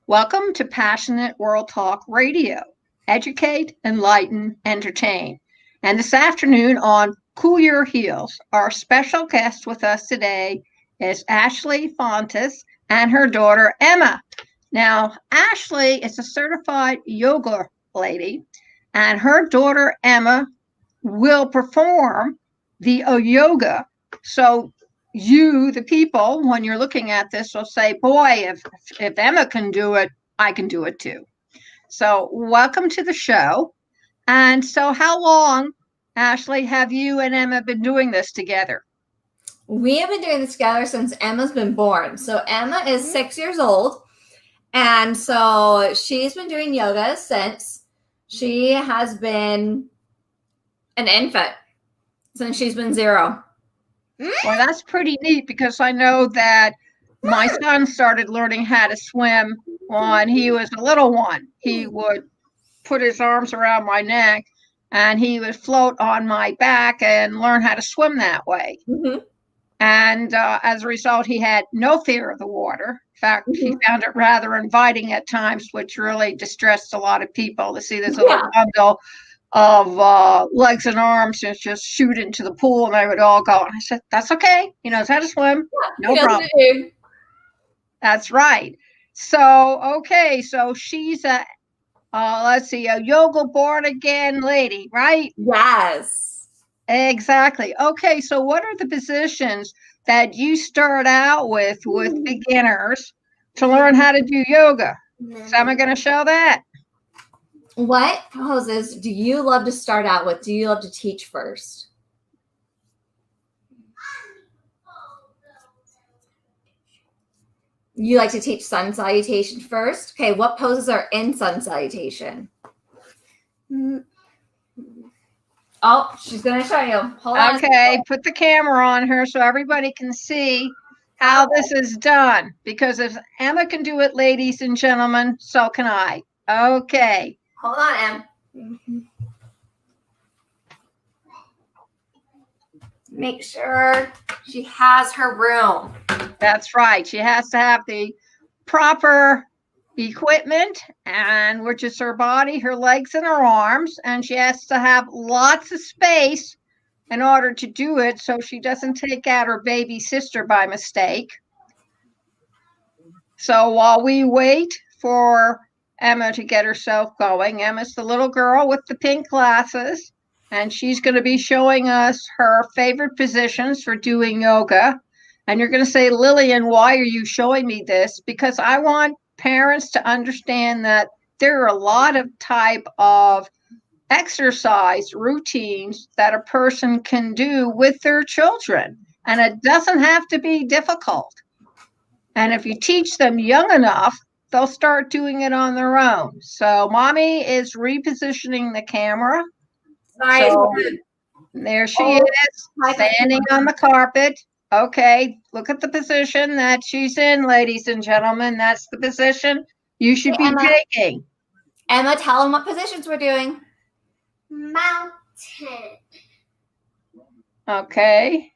Welcome to Passionate World Talk Radio. Educate, enlighten, entertain. And this afternoon on Cool Your Heels, our special guest with us today is Ashley Fontes and her daughter Emma. Now, Ashley is a certified yoga lady, and her daughter Emma will perform the yoga. So you, the people, when you're looking at this, will say, boy, if Emma can do it, I can do it too. So welcome to the show. And so how long, Ashley, have you and Emma been doing this together? We have been doing this together since Emma's been born. So Emma is 6 years old. And so she's been doing yoga since she has been an infant, since she's been 0. Well, that's pretty neat because I know that my son started learning how to swim when he was a little one. He would put his arms around my neck and he would float on my back and learn how to swim that way. Mm-hmm. And as a result, he had no fear of the water. In fact, he found it rather inviting at times, which really distressed a lot of people to see this little bundle of legs and arms and just shoot into the pool, and they would all go. And I said, that's okay. He knows how to swim. No problem. That's right. So, okay. So she's a yoga born again lady, right? Yes. Exactly. Okay. So what are the positions that you start out with beginners to learn how to do yoga? So am I going to show that? What poses do you love to start out with? Do you love to teach first? You like to teach sun salutation first? Okay, what poses are in sun salutation? Oh, she's going to show you. Hold on. Okay, put the camera on her so everybody can see how this is done. Because if Emma can do it, ladies and gentlemen, so can I. Okay. Hold on, Em. Make sure she has her room. That's right. She has to have the proper equipment, and which is her body, her legs, and her arms. And she has to have lots of space in order to do it so she doesn't take out her baby sister by mistake. So while we wait for Emma to get herself going, Emma's the little girl with the pink glasses, and she's going to be showing us her favorite positions for doing yoga. And you're going to say, Lillian, why are you showing me this? Because I want parents to understand that there are a lot of type of exercise routines that a person can do with their children, and it doesn't have to be difficult. And if you teach them young enough, they'll start doing it on their own. So mommy is repositioning the camera. Sorry. So there she is, standing on the carpet. Okay, look at the position that she's in, ladies and gentlemen. That's the position you should be taking. Emma, tell them what positions we're doing. Mountain. Okay.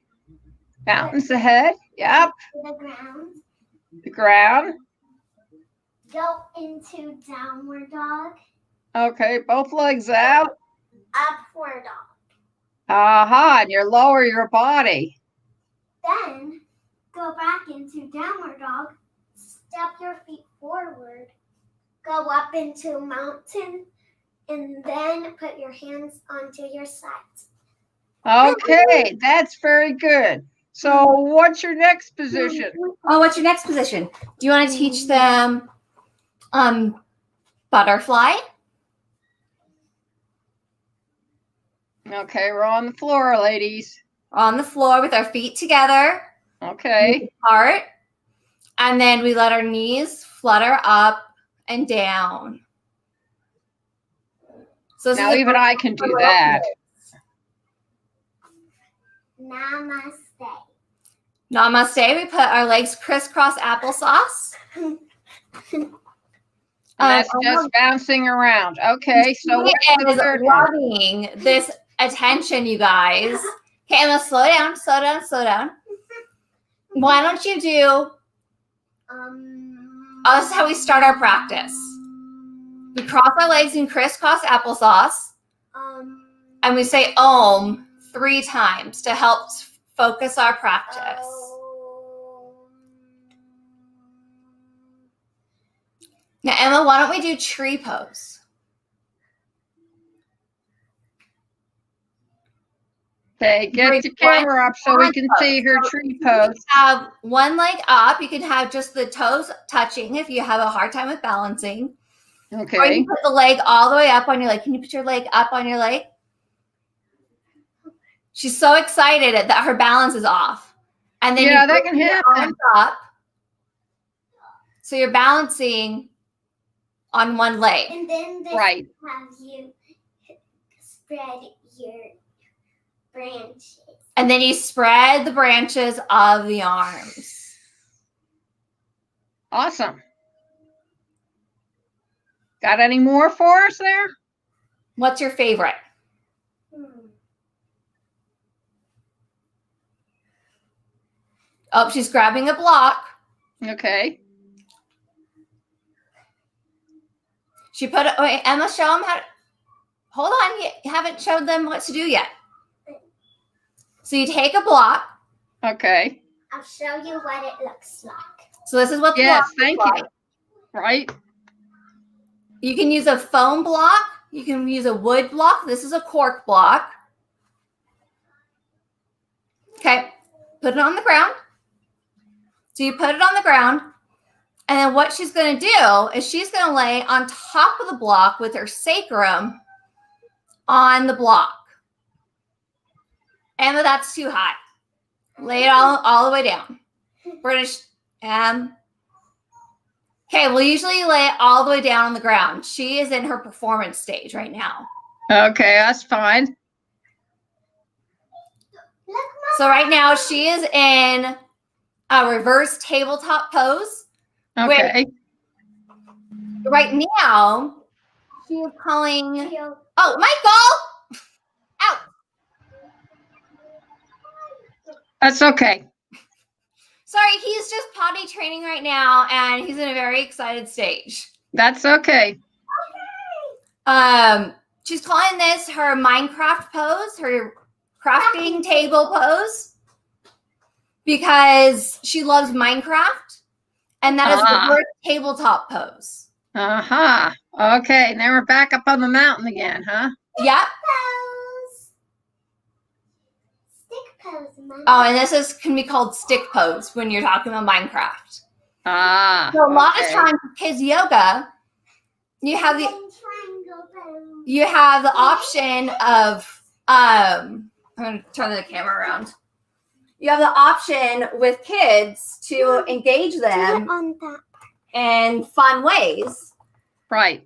Mountains ahead. Yep. The ground. The ground. Go into downward dog. Okay, both legs out. Upward dog. Aha, and you lower your body. Then go back into downward dog. Step your feet forward. Go up into mountain. And then put your hands onto your sides. Okay, that's very good. So what's your next position? Oh, what's your next position? Do you want to teach them butterfly? Okay, we're on the floor, ladies. On the floor with our feet together. Okay. Apart. And then we let our knees flutter up and down. So now even I can do that. Namaste. Namaste. We put our legs crisscross applesauce. And that's just bouncing around. Okay, so what's the third one? Loving this attention, you guys. Okay, Emma, slow down, slow down, slow down. Why don't you do this is how we start our practice. We cross our legs in crisscross applesauce, and we say Om 3 times to help focus our practice. Now, Emma, why don't we do tree pose? Okay, get the camera up so we can see her tree pose. Have one leg up. You can have just the toes touching if you have a hard time with balancing. Or Okay. you put the leg all the way up on your leg. Can you put your leg up on your leg? She's so excited that her balance is off. And then Yeah, you that put can your happen. arms up. So you're balancing on one leg. And then this Right. have you spread your branches. And then you spread the branches of the arms. Awesome. Got any more for us there? What's your favorite? Oh, she's grabbing a block. Okay. She put it. Wait, Emma, show them how to. Hold on. You haven't showed them what to do yet. So you take a block. Okay. I'll show you what it looks like. So this is what the Yes, block thank looks you. like. Right. You can use a foam block. You can use a wood block. This is a cork block. Okay. Put it on the ground. So you put it on the ground. And then what she's going to do is she's going to lay on top of the block with her sacrum on the block. Emma, that's too high. Lay it all the way down. We're going to... Okay, we'll usually lay it all the way down on the ground. She is in her performance stage right now. Okay, that's fine. Look, So right now she is in a reverse tabletop pose. Okay. Right now, she is calling... Mom. Oh, Michael! Out! That's okay. Sorry, he's just potty training right now, and he's in a very excited stage. That's okay. She's calling this her Minecraft pose, her crafting table pose, because she loves Minecraft, and that is Ah. her tabletop pose. Uh-huh. Okay, now we're back up on the mountain again, huh? Yep. Pose. Stick pose, Mom. Oh, and this can be called stick pose when you're talking about Minecraft. Ah. So a lot of okay. times, kids yoga, you have the Triangle pose. you have the option of I'm going to turn the camera around. You have the option with kids to engage Do it them on that. in fun ways. Right.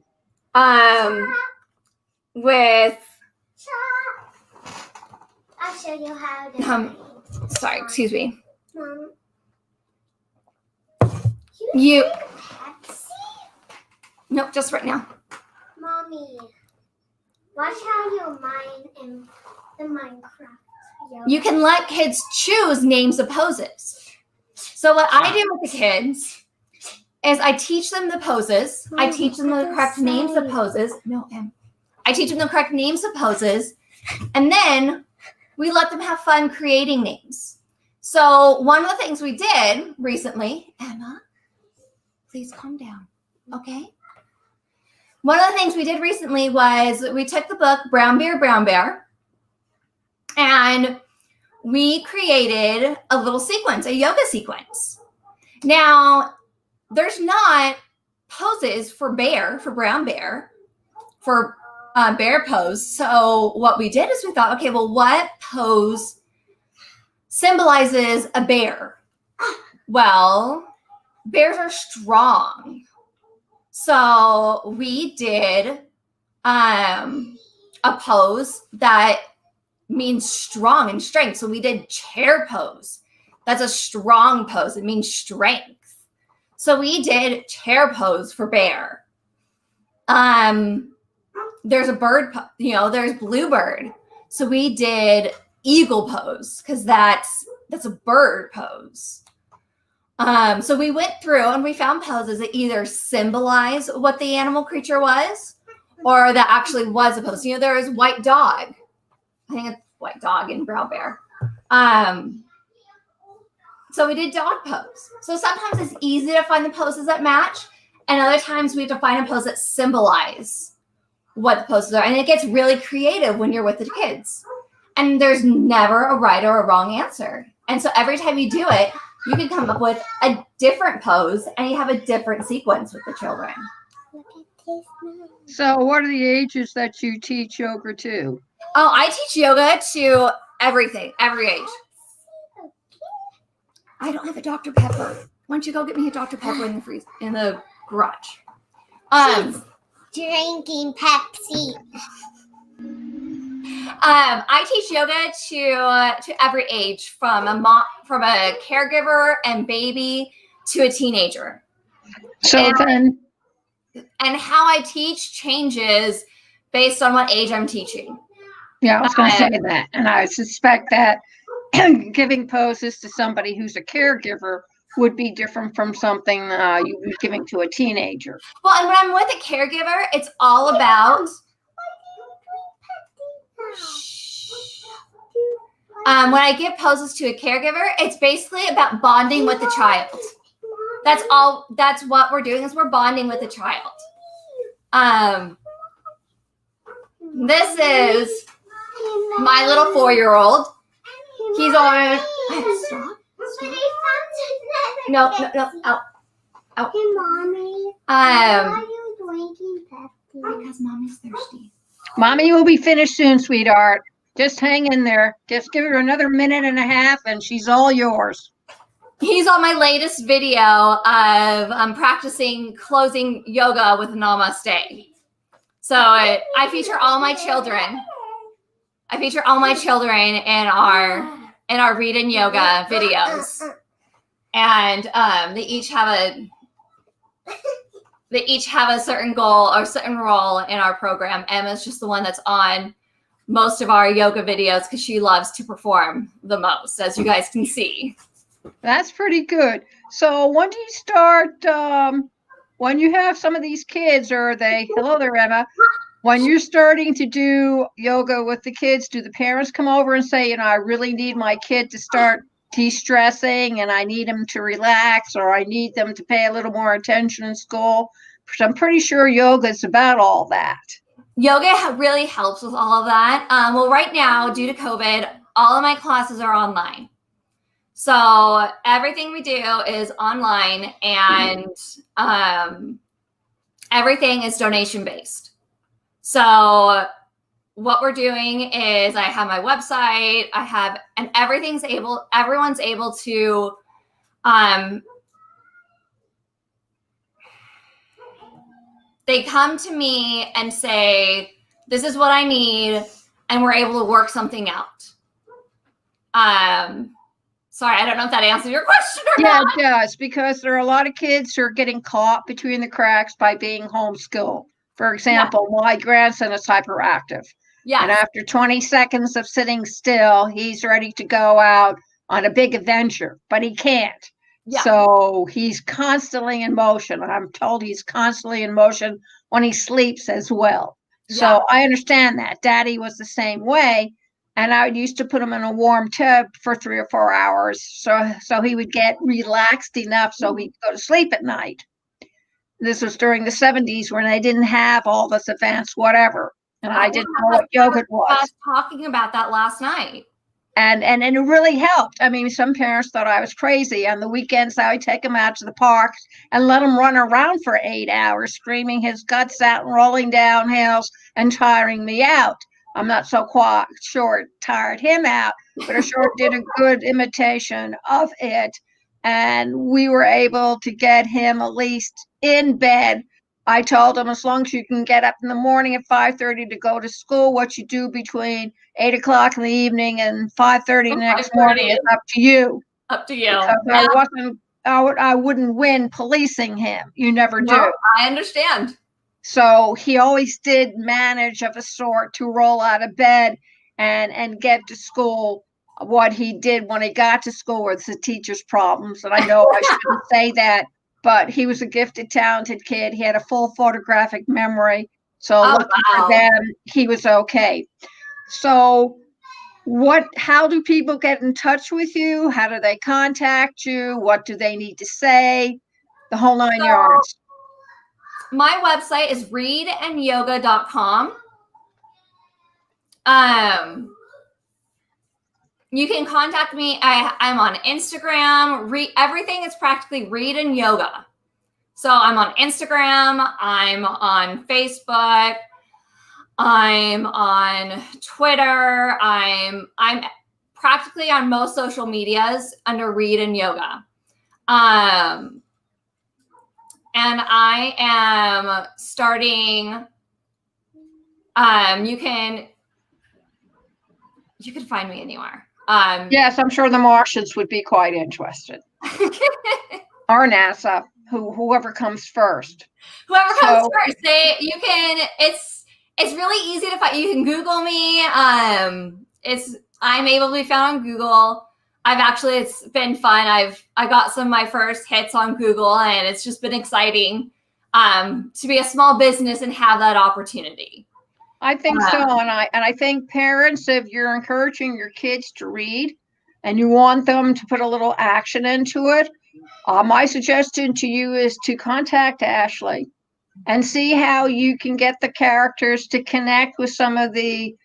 With I'll show you how to. sorry, excuse me. Mom. You Pepsi? nope, just right now. Mommy, watch how you mine in the Minecraft. You can let kids choose names of poses. So what I do with the kids is I teach them the poses. I teach them the correct names of poses. No, Em. I teach them the correct names of poses. And then we let them have fun creating names. So one of the things we did recently, Emma, please calm down, okay? One of the things we did recently was we took the book Brown Bear, and we created a little sequence, a yoga sequence. Now, there's not poses for brown bear, for bear pose. So what we did is we thought, okay, well, what pose symbolizes a bear? Well, bears are strong. So we did a pose that means strong and strength. So we did chair pose. That's a strong pose. It means strength. So we did chair pose for bear. There's a bird, there's bluebird. So we did eagle pose because that's a bird pose. So we went through and we found poses that either symbolize what the animal creature was or that actually was a pose. There is white dog. I think it's white dog and brown bear. So we did dog pose. So sometimes it's easy to find the poses that match, and other times we have to find a pose that symbolize what the poses are. And it gets really creative when you're with the kids. And there's never a right or a wrong answer. And so every time you do it, you can come up with a different pose and you have a different sequence with the children. So what are the ages that you teach yoga to? Oh, I teach yoga to everything, every age. I don't have a Dr. Pepper. Why don't you go get me a Dr. Pepper in the garage? Drinking Pepsi. I teach yoga to every age, from a caregiver and baby to a teenager. So then, and how I teach changes based on what age I'm teaching. yeah, I was going to say that, and I suspect that giving poses to somebody who's a caregiver would be different from something you'd be giving to a teenager. Well, and when I'm with a caregiver, it's all about when I give poses to a caregiver, it's basically about bonding with the child. That's all. That's what we're doing, is we're bonding with the child. This is my little 4-year-old. He's on. Stop. No, out. Hey, Mommy. Why are you drinking Pepsi? Because Mommy's thirsty. Mommy will be finished soon, sweetheart. Just hang in there. Just give her another minute and a half, and she's all yours. He's on my latest video of practicing closing yoga with Namaste. So I feature all my children. I feature all my children in our read and yoga videos, and they each have a certain goal or certain role in our program. Emma's just the one that's on most of our yoga videos because she loves to perform the most, as you guys can see. That's pretty good. So when do you start, when you have some of these kids, or hello there, Emma, when you're starting to do yoga with the kids, do the parents come over and say, I really need my kid to start de-stressing and I need them to relax, or I need them to pay a little more attention in school? Because I'm pretty sure yoga is about all that. Yoga really helps with all of that. Well, right now, due to COVID, all of my classes are online. So everything we do is online, and everything is donation based. So what we're doing is I have my website, and everyone's able to they come to me and say, this is what I need, and we're able to work something out. Sorry, I don't know if that answers your question or not. Yeah, it does, because there are a lot of kids who are getting caught between the cracks by being homeschooled. For example, my grandson is hyperactive. Yeah. And after 20 seconds of sitting still, he's ready to go out on a big adventure, but he can't. Yeah. So he's constantly in motion. And I'm told he's constantly in motion when he sleeps as well. Yeah. So I understand that. Daddy was the same way. And I used to put him in a warm tub for 3 or 4 hours. So he would get relaxed enough so he'd go to sleep at night. This was during the 70s when I didn't have all this advanced whatever. And I didn't know what yoga was. I was talking about that last night. And it really helped. I mean, some parents thought I was crazy. On the weekends, I would take him out to the parks and let him run around for 8 hours, screaming his guts out and rolling down hills and tiring me out. I'm not so quite sure it tired him out, but I sure did a good imitation of it. And we were able to get him at least in bed. I told him, as long as you can get up in the morning at 5:30 to go to school, what you do between 8 o'clock in the evening and 5:30 the next morning is up to you. Up to you. Yeah. I wouldn't win policing him. You never do. I understand. So he always did manage of a sort to roll out of bed and get to school what he did when he got to school with the teacher's problems. And I know I shouldn't say that, but he was a gifted, talented kid. He had a full photographic memory. So looking for them, he was okay. So how do people get in touch with you? How do they contact you? What do they need to say? The whole 9 yards. My website is readandyoga.com. You can contact me. I'm on Instagram. Everything is practically Read and Yoga. So I'm on Instagram. I'm on Facebook. I'm on Twitter. I'm practically on most social medias under Read and Yoga. And I am starting. You can find me anywhere. Yes, I'm sure the Martians would be quite interested. Or NASA, whoever comes first. Whoever comes first. It's really easy to find. You can Google me. I'm able to be found on Google. It's been fun. I got some of my first hits on Google, and it's just been exciting to be a small business and have that opportunity. I think so, and I think parents, if you're encouraging your kids to read and you want them to put a little action into it, my suggestion to you is to contact Ashley and see how you can get the characters to connect with some of the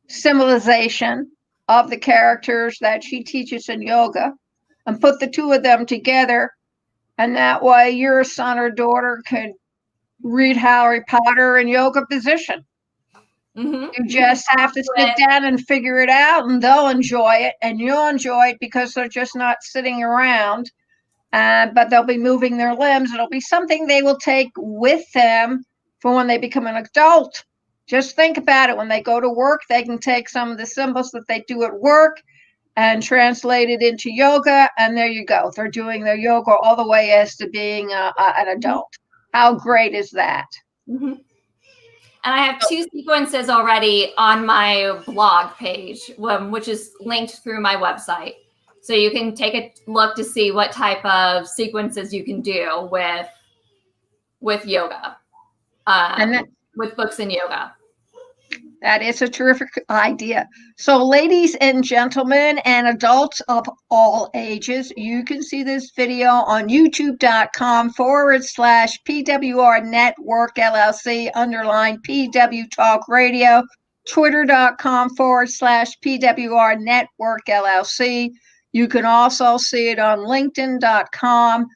symbolization of the characters that she teaches in yoga, and put the two of them together, and that way your son or daughter could read Harry Potter in yoga position. Mm-hmm. You just have to sit down and figure it out, and they'll enjoy it, and you'll enjoy it because they're just not sitting around, but they'll be moving their limbs. It'll be something they will take with them for when they become an adult. Just think about it. When they go to work, they can take some of the symbols that they do at work and translate it into yoga, and there you go. They're doing their yoga all the way as to being an adult. How great is that? Mm-hmm. And I have 2 sequences already on my blog page, which is linked through my website. So you can take a look to see what type of sequences you can do with yoga, with books in yoga. That is a terrific idea. So ladies and gentlemen and adults of all ages, you can see this video on youtube.com/PWR Network LLC _ PW Talk Radio, twitter.com/PWR Network LLC. You can also see it on linkedin.com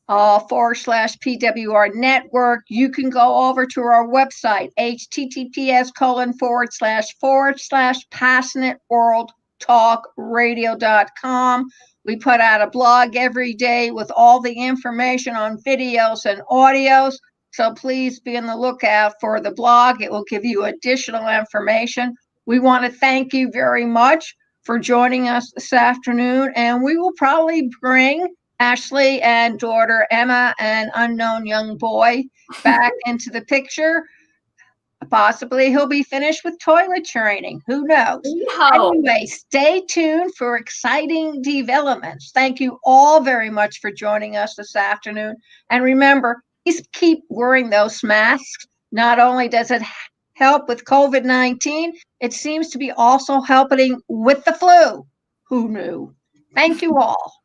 /PWR Network. You can go over to our website, https://passionateworldtalkradio.com. We put out a blog every day with all the information on videos and audios. So please be on the lookout for the blog. It will give you additional information. We want to thank you very much for joining us this afternoon, and we will probably bring Ashley and daughter Emma and unknown young boy back into the picture. Possibly he'll be finished with toilet training. Who knows? Anyway, stay tuned for exciting developments. Thank you all very much for joining us this afternoon. And remember, please keep wearing those masks. Not only does it help with COVID-19, it seems to be also helping with the flu. Who knew? Thank you all.